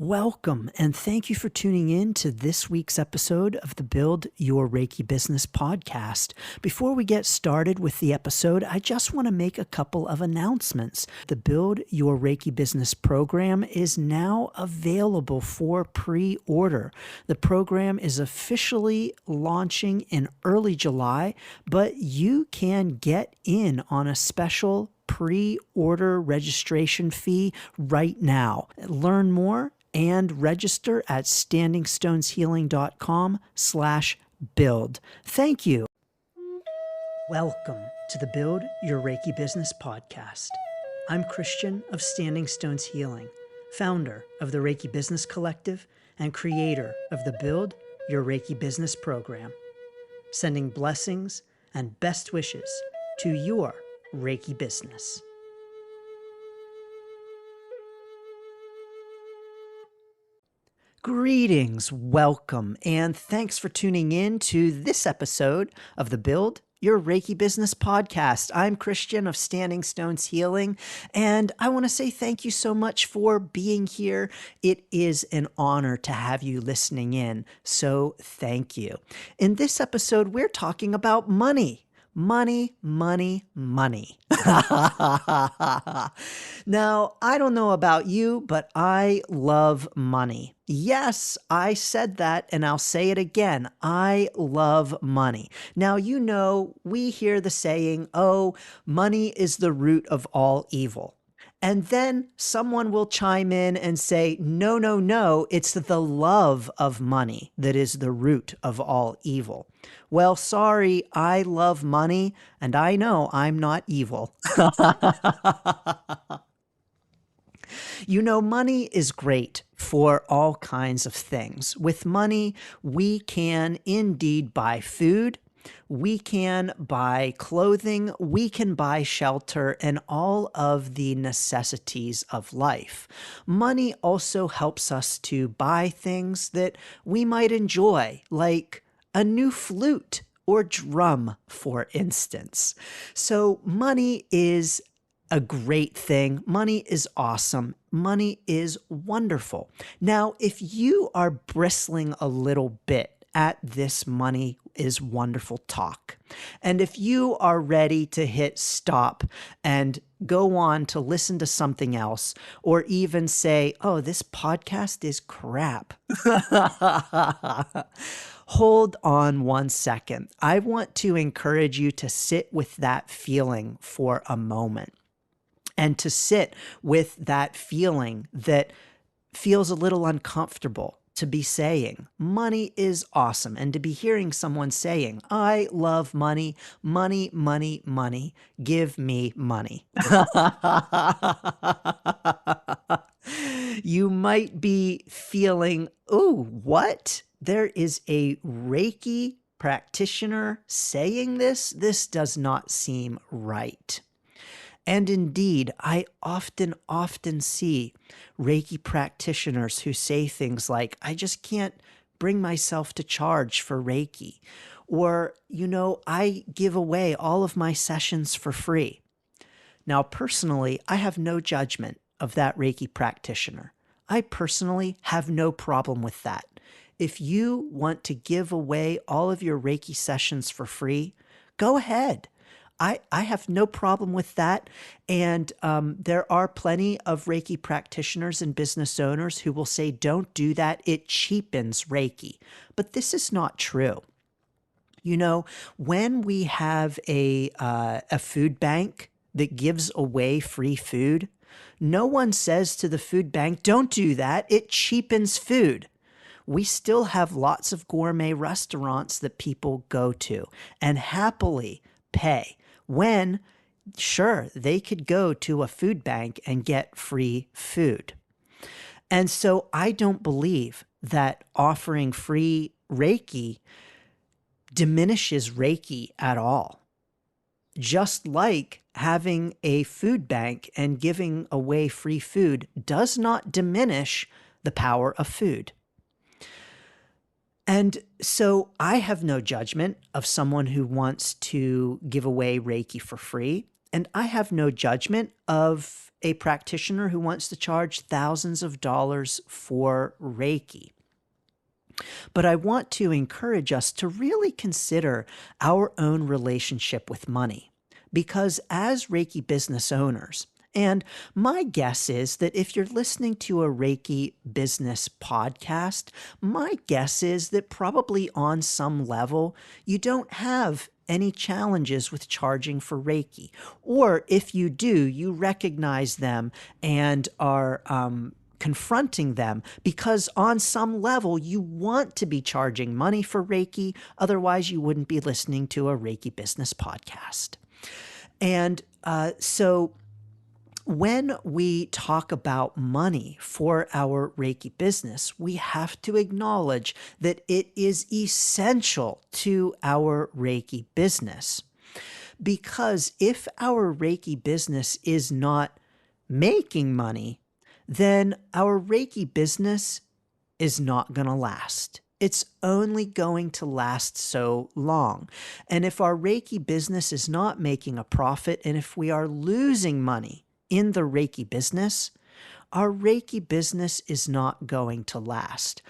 Welcome, and thank you for tuning in to this week's episode of the Build Your Reiki Business podcast. Before we get started with the episode, I just want to make a couple of announcements. The Build Your Reiki Business program is now available for pre-order. The program is officially launching in early July, but you can get in on a special pre-order registration fee right now. Learn more and register at standingstoneshealing.com/build. Thank you. Welcome to the Build Your Reiki Business podcast. I'm Christian of Standing Stones Healing, founder of the Reiki Business Collective and creator of the Build Your Reiki Business program, sending blessings and best wishes to your Reiki business. Greetings, welcome, and thanks for tuning in to this episode of the Build Your Reiki Business podcast. I'm Christian of Standing Stones Healing, and I want to say thank you so much for being here. It is an honor to have you listening in, so thank you. In this episode, we're talking about money. Money, money, money. Now, I don't know about you, but I love money. Yes, I said that, and I'll say it again. I love money. Now, you know, we hear the saying, oh, money is the root of all evil. And then someone will chime in and say, no, no, no, it's the love of money that is the root of all evil. Well, sorry, I love money, and I know I'm not evil. You know, money is great for all kinds of things. With money, we can indeed buy food. We can buy clothing, we can buy shelter, and all of the necessities of life. Money also helps us to buy things that we might enjoy, like a new flute or drum, for instance. So money is a great thing. Money is awesome. Money is wonderful. Now, if you are bristling a little bit at this money is wonderful talk, and if you are ready to hit stop and go on to listen to something else, or even say, oh, this podcast is crap, hold on one second. I want to encourage you to sit with that feeling for a moment, and to sit with that feeling that feels a little uncomfortable, to be saying money is awesome, and to be hearing someone saying, I love money, money, money, money, give me money. You might be feeling, oh, what? There is a Reiki practitioner saying this? This does not seem right. And indeed, I often see Reiki practitioners who say things like, I just can't bring myself to charge for Reiki. Or, you know, I give away all of my sessions for free. Now, personally, I have no judgment of that Reiki practitioner. I personally have no problem with that. If you want to give away all of your Reiki sessions for free, go ahead. I have no problem with that. And there are plenty of Reiki practitioners and business owners who will say, don't do that. It cheapens Reiki. But this is not true. You know, when we have a food bank that gives away free food, no one says to the food bank, don't do that. It cheapens food. We still have lots of gourmet restaurants that people go to and happily pay when, sure, they could go to a food bank and get free food. And so I don't believe that offering free Reiki diminishes Reiki at all. Just like having a food bank and giving away free food does not diminish the power of food. And so I have no judgment of someone who wants to give away Reiki for free. And I have no judgment of a practitioner who wants to charge thousands of dollars for Reiki. But I want to encourage us to really consider our own relationship with money. Because as Reiki business owners, and my guess is that if you're listening to a Reiki business podcast, my guess is that probably on some level, you don't have any challenges with charging for Reiki. Or if you do, you recognize them and are confronting them because on some level you want to be charging money for Reiki. Otherwise, you wouldn't be listening to a Reiki business podcast. And so when we talk about money for our Reiki business, we have to acknowledge that it is essential to our Reiki business. Because if our Reiki business is not making money, then our Reiki business is not going to last. It's only going to last so long. And if our Reiki business is not making a profit, and if we are losing money in the Reiki business, our Reiki business is not going to last.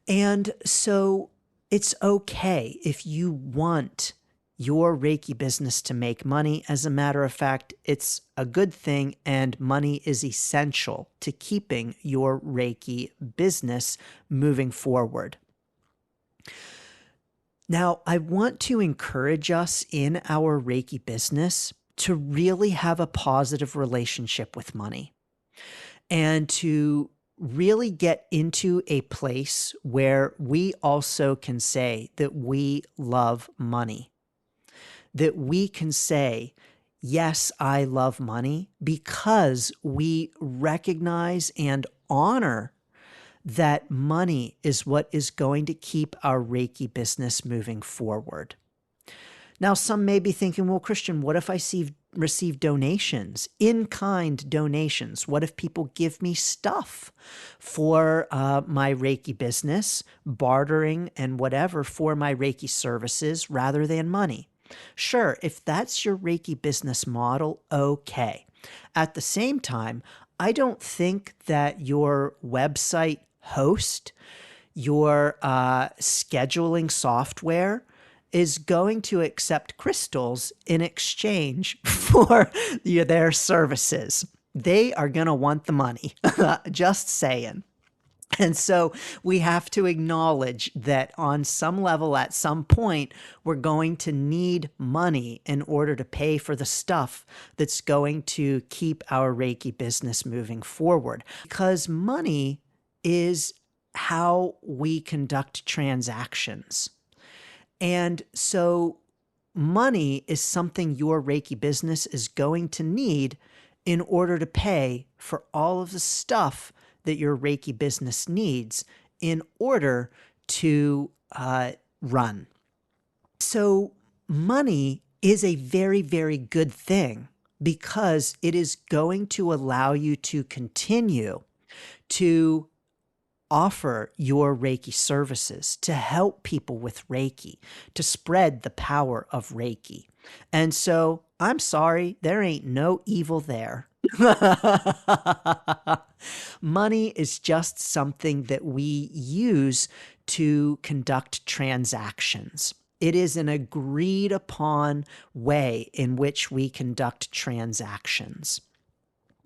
And so it's okay if you want your Reiki business to make money. As a matter of fact, it's a good thing, and money is essential to keeping your Reiki business moving forward. Now, I want to encourage us in our Reiki business to really have a positive relationship with money and to really get into a place where we also can say that we love money. That we can say, yes, I love money, because we recognize and honor that money is what is going to keep our Reiki business moving forward. Now, some may be thinking, well, Christian, what if I receive donations, in-kind donations? What if people give me stuff for my Reiki business, bartering and whatever for my Reiki services rather than money? Sure, if that's your Reiki business model, okay. At the same time, I don't think that your website host, your scheduling software is going to accept crystals in exchange for their services. They are going to want the money. Just saying. And so we have to acknowledge that on some level, at some point, we're going to need money in order to pay for the stuff that's going to keep our Reiki business moving forward. Because money is how we conduct transactions. And so money is something your Reiki business is going to need in order to pay for all of the stuff that your Reiki business needs in order to run. So money is a very, very good thing because it is going to allow you to continue to offer your Reiki services, to help people with Reiki, to spread the power of Reiki. And so I'm sorry, there ain't no evil there. Money is just something that we use to conduct transactions. It is an agreed upon way in which we conduct transactions.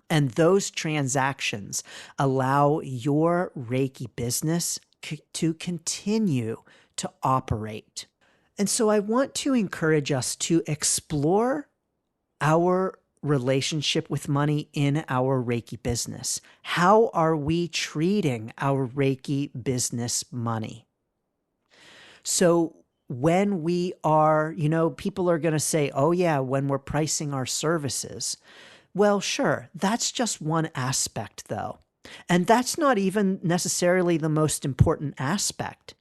And those transactions allow your Reiki business to continue to operate. And so I want to encourage us to explore our relationship with money in our Reiki business. How are we treating our Reiki business money? So when we are, people are going to say, oh yeah, when we're pricing our services. Well, sure, that's just one aspect though. And that's not even necessarily the most important aspect.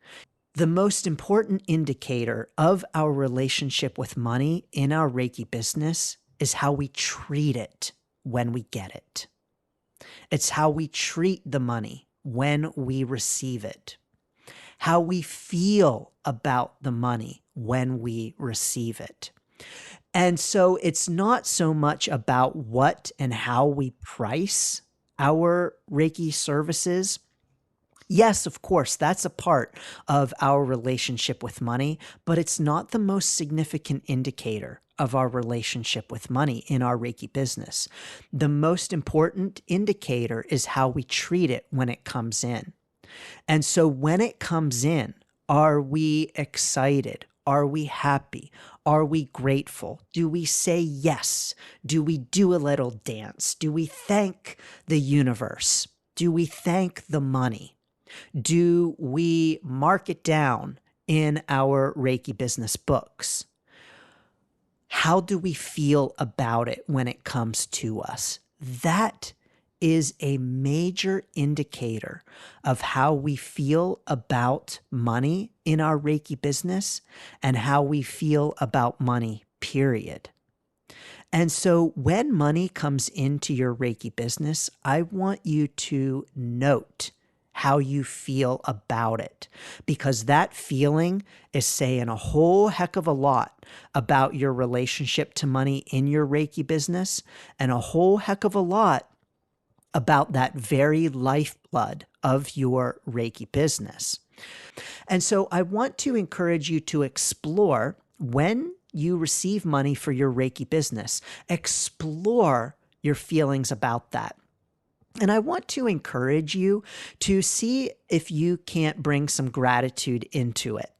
The most important indicator of our relationship with money in our Reiki business is how we treat it when we get it. It's how we treat the money when we receive it. How we feel about the money when we receive it. And so it's not so much about what and how we price our Reiki services. Yes, of course, that's a part of our relationship with money, but it's not the most significant indicator of our relationship with money in our Reiki business. The most important indicator is how we treat it when it comes in. And so when it comes in, are we excited? Are we happy? Are we grateful? Do we say yes? Do we do a little dance? Do we thank the universe? Do we thank the money? Do we mark it down in our Reiki business books? How do we feel about it when it comes to us? That is a major indicator of how we feel about money in our Reiki business and how we feel about money, period. And so when money comes into your Reiki business, I want you to note how you feel about it, because that feeling is saying a whole heck of a lot about your relationship to money in your Reiki business and a whole heck of a lot about that very lifeblood of your Reiki business. And so I want to encourage you to explore when you receive money for your Reiki business, explore your feelings about that. And I want to encourage you to see if you can't bring some gratitude into it.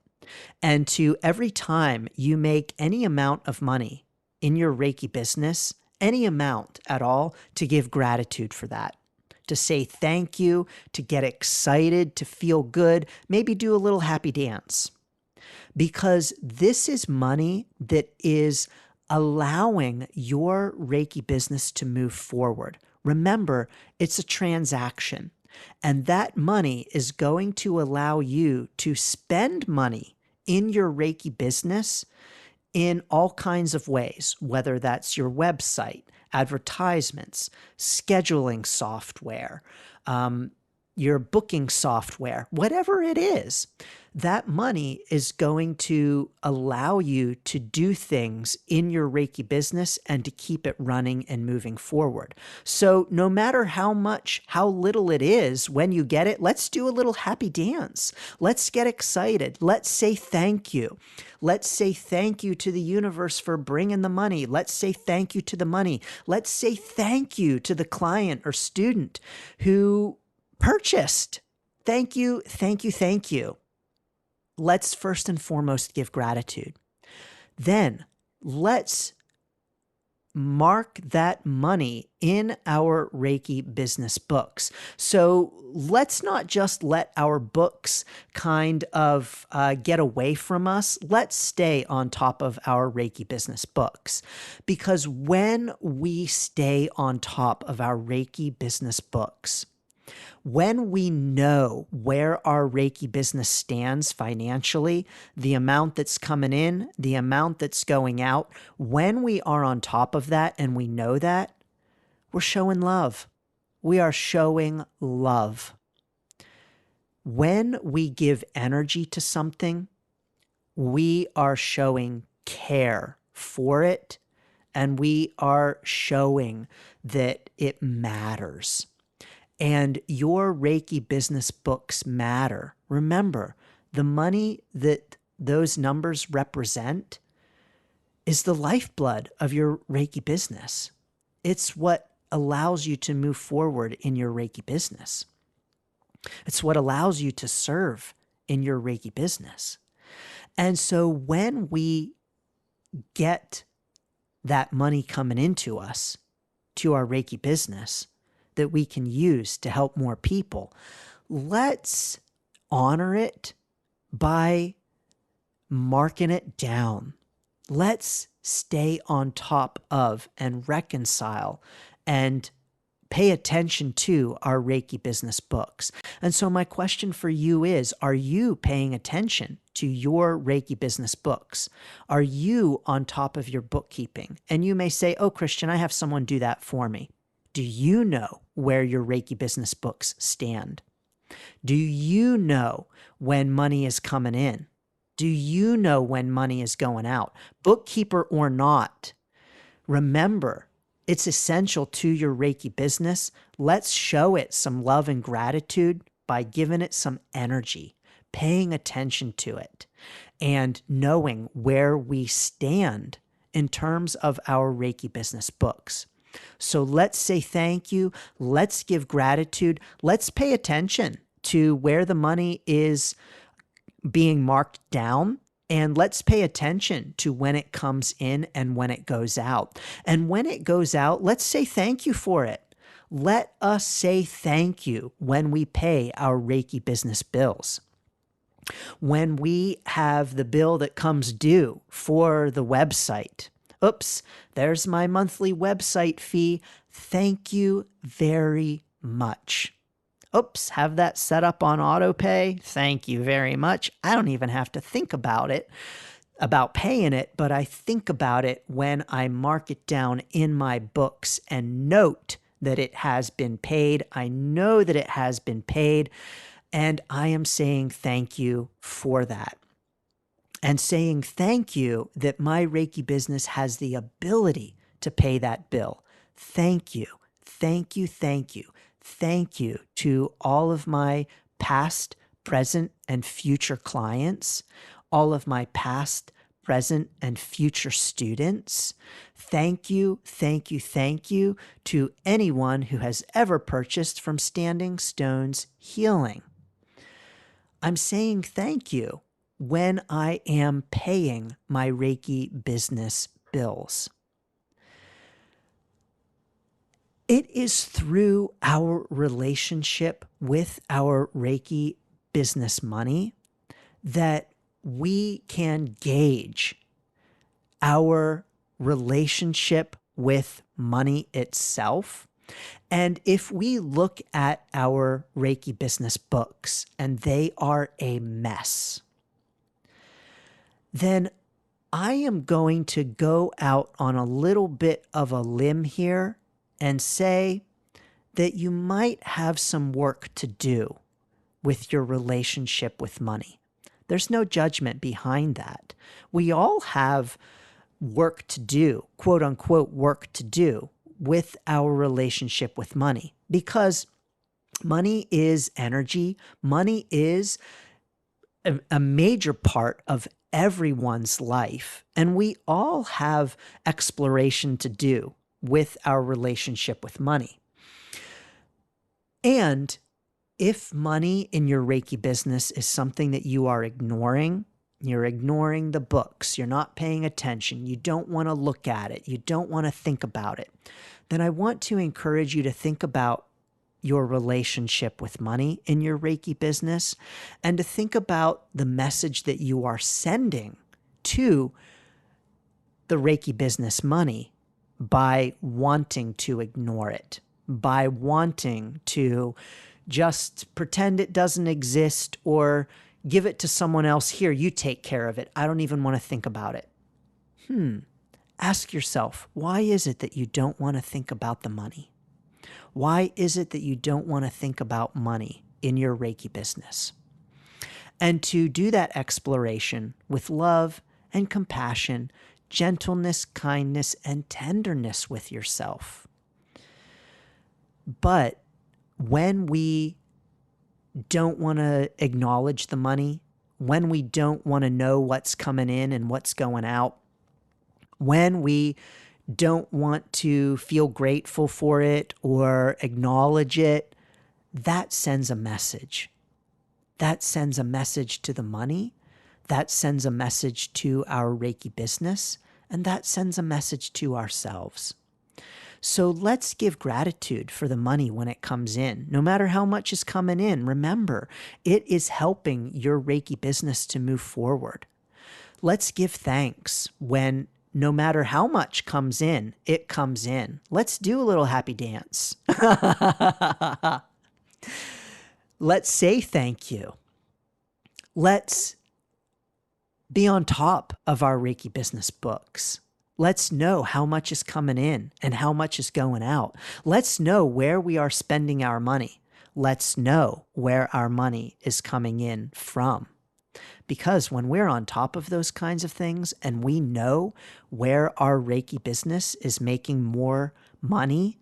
And to every time you make any amount of money in your Reiki business, any amount at all, to give gratitude for that, to say thank you, to get excited, to feel good, maybe do a little happy dance. Because this is money that is allowing your Reiki business to move forward. Remember, it's a transaction, and that money is going to allow you to spend money in your Reiki business in all kinds of ways, whether that's your website, advertisements, scheduling software, your booking software, whatever it is. That money is going to allow you to do things in your Reiki business and to keep it running and moving forward. So no matter how much, how little it is, when you get it, let's do a little happy dance. Let's get excited. Let's say thank you. Let's say thank you to the universe for bringing the money. Let's say thank you to the money. Let's say thank you to the client or student who purchased. Thank you, thank you, thank you. Let's first and foremost give gratitude. Then let's mark that money in our Reiki business books. So let's not just let our books kind of get away from us. Let's stay on top of our Reiki business books, because when we stay on top of our Reiki business books, when we know where our Reiki business stands financially, the amount that's coming in, the amount that's going out, when we are on top of that and we know that, we're showing love. We are showing love. When we give energy to something, we are showing care for it, and we are showing that it matters. And your Reiki business books matter. Remember, the money that those numbers represent is the lifeblood of your Reiki business. It's what allows you to move forward in your Reiki business. It's what allows you to serve in your Reiki business. And so when we get that money coming into us, to our Reiki business, that we can use to help more people, let's honor it by marking it down. Let's stay on top of and reconcile and pay attention to our Reiki business books. And so my question for you is, are you paying attention to your Reiki business books? Are you on top of your bookkeeping? And you may say, oh, Christian, I have someone do that for me. Do you know where your Reiki business books stand? Do you know when money is coming in Do you know when money is going out? Bookkeeper or not, remember, it's essential to your Reiki business. Let's show it some love and gratitude by giving it some energy, paying attention to it, and knowing where we stand in terms of our Reiki business books. So let's say thank you. Let's give gratitude. Let's pay attention to where the money is being marked down. And let's pay attention to when it comes in and when it goes out. And when it goes out, let's say thank you for it. Let us say thank you when we pay our Reiki business bills. When we have the bill that comes due for the website. Oops, there's my monthly website fee. Thank you very much. Oops, have that set up on auto pay. Thank you very much. I don't even have to think about it, about paying it, but I think about it when I mark it down in my books and note that it has been paid. I know that it has been paid, and I am saying thank you for that. And saying thank you that my Reiki business has the ability to pay that bill. Thank you, thank you, thank you. Thank you to all of my past, present, and future clients, all of my past, present, and future students. Thank you, thank you, thank you to anyone who has ever purchased from Standing Stones Healing. I'm saying thank you when I am paying my Reiki business bills. It is through our relationship with our Reiki business money that we can gauge our relationship with money itself. And if we look at our Reiki business books and they are a mess, then I am going to go out on a little bit of a limb here and say that you might have some work to do with your relationship with money. There's no judgment behind that. We all have work to do, quote unquote, work to do with our relationship with money, because money is energy. Money is a major part of everyone's life, and we all have exploration to do with our relationship with money. And if money in your Reiki business is something that you are ignoring, you're ignoring the books, you're not paying attention, you don't want to look at it, you don't want to think about it, then I want to encourage you to think about your relationship with money in your Reiki business and to think about the message that you are sending to the Reiki business money by wanting to ignore it, by wanting to just pretend it doesn't exist or give it to someone else. Here, you take care of it. I don't even want to think about it. Ask yourself, why is it that you don't want to think about the money? Why is it that you don't want to think about money in your Reiki business? And to do that exploration with love and compassion, gentleness, kindness, and tenderness with yourself. But when we don't want to acknowledge the money, when we don't want to know what's coming in and what's going out, when we don't want to feel grateful for it or acknowledge it, that sends a message. That sends a message to the money. That sends a message to our Reiki business, and that sends a message to ourselves. So let's give gratitude for the money when it comes in. No matter how much is coming in, remember, it is helping your Reiki business to move forward. Let's give thanks when no matter how much comes in, it comes in. Let's do a little happy dance. Let's say thank you. Let's be on top of our Reiki business books. Let's know how much is coming in and how much is going out. Let's know where we are spending our money. Let's know where our money is coming in from. Because when we're on top of those kinds of things and we know where our Reiki business is making more money,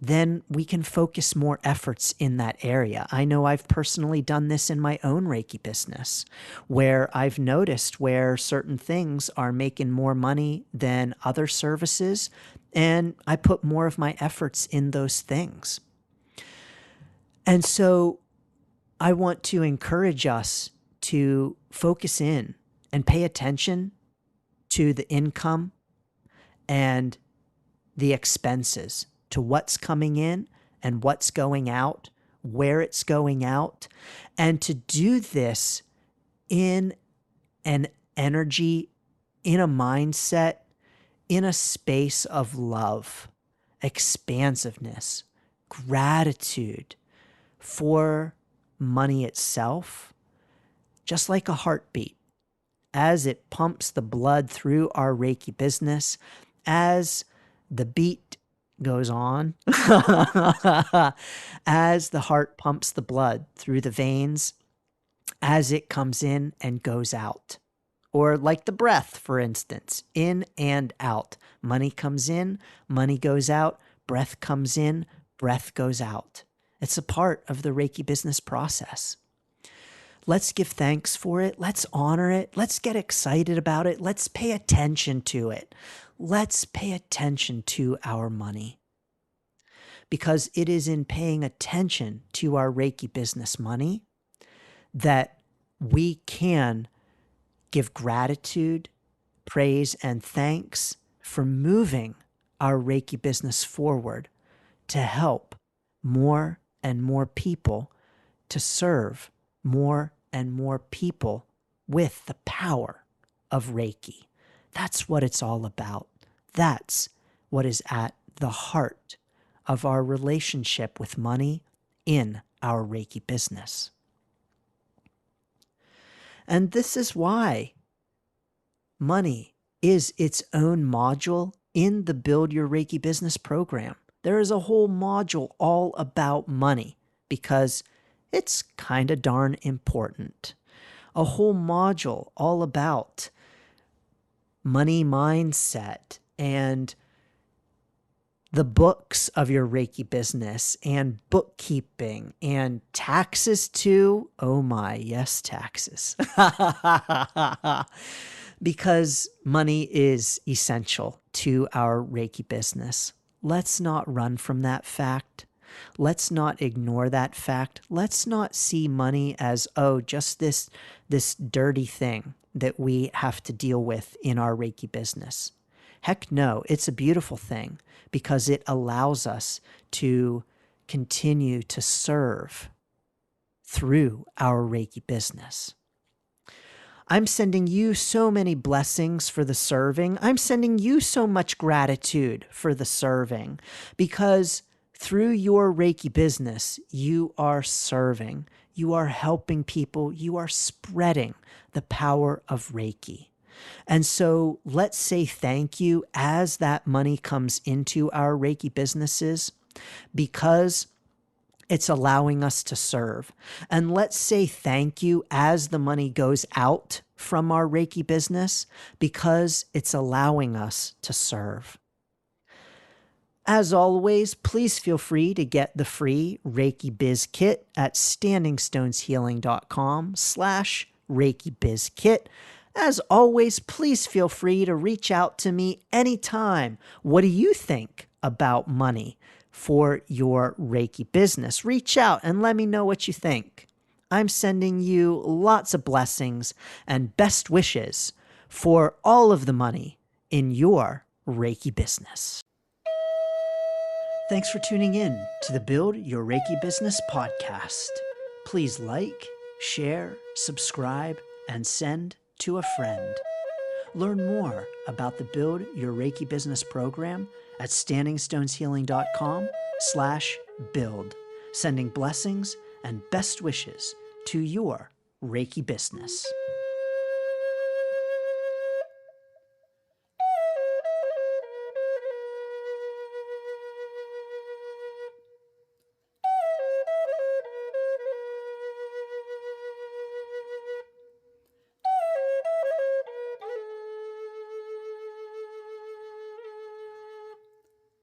then we can focus more efforts in that area. I know I've personally done this in my own Reiki business, where I've noticed where certain things are making more money than other services, and I put more of my efforts in those things. And so I want to encourage us to focus in and pay attention to the income and the expenses, to what's coming in and what's going out, where it's going out, and to do this in an energy, in a mindset, in a space of love, expansiveness, gratitude for money itself, just like a heartbeat. As it pumps the blood through our Reiki business, as the beat goes on, as the heart pumps the blood through the veins, as it comes in and goes out. Or like the breath, for instance, in and out. Money comes in, money goes out, breath comes in, breath goes out. It's a part of the Reiki business process. Let's give thanks for it. Let's honor it. Let's get excited about it. Let's pay attention to it. Let's pay attention to our money. Because it is in paying attention to our Reiki business money that we can give gratitude, praise, and thanks for moving our Reiki business forward to help more and more people, to serve more and more people with the power of Reiki. That's what it's all about. That's what is at the heart of our relationship with money in our Reiki business. And this is why money is its own module in the Build Your Reiki Business program. There is a whole module all about money because it's kind of darn important. A whole module all about money mindset and the books of your Reiki business and bookkeeping and taxes too. Oh my, yes, taxes. Because money is essential to our Reiki business. Let's not run from that fact. Let's not ignore that fact. Let's not see money as, oh, just this dirty thing that we have to deal with in our Reiki business. Heck no, it's a beautiful thing because it allows us to continue to serve through our Reiki business. I'm sending you so many blessings for the serving. I'm sending you so much gratitude for the serving because through your Reiki business, you are serving, you are helping people, you are spreading the power of Reiki. And so let's say thank you as that money comes into our Reiki businesses because it's allowing us to serve. And let's say thank you as the money goes out from our Reiki business because it's allowing us to serve. As always, please feel free to get the free Reiki Biz Kit at standingstoneshealing.com/Reiki Biz Kit. As always, please feel free to reach out to me anytime. What do you think about money for your Reiki business? Reach out and let me know what you think. I'm sending you lots of blessings and best wishes for all of the money in your Reiki business. Thanks for tuning in to the Build Your Reiki Business podcast. Please like, share, subscribe, and send to a friend. Learn more about the Build Your Reiki Business program at standingstoneshealing.com/build. Sending blessings and best wishes to your Reiki business.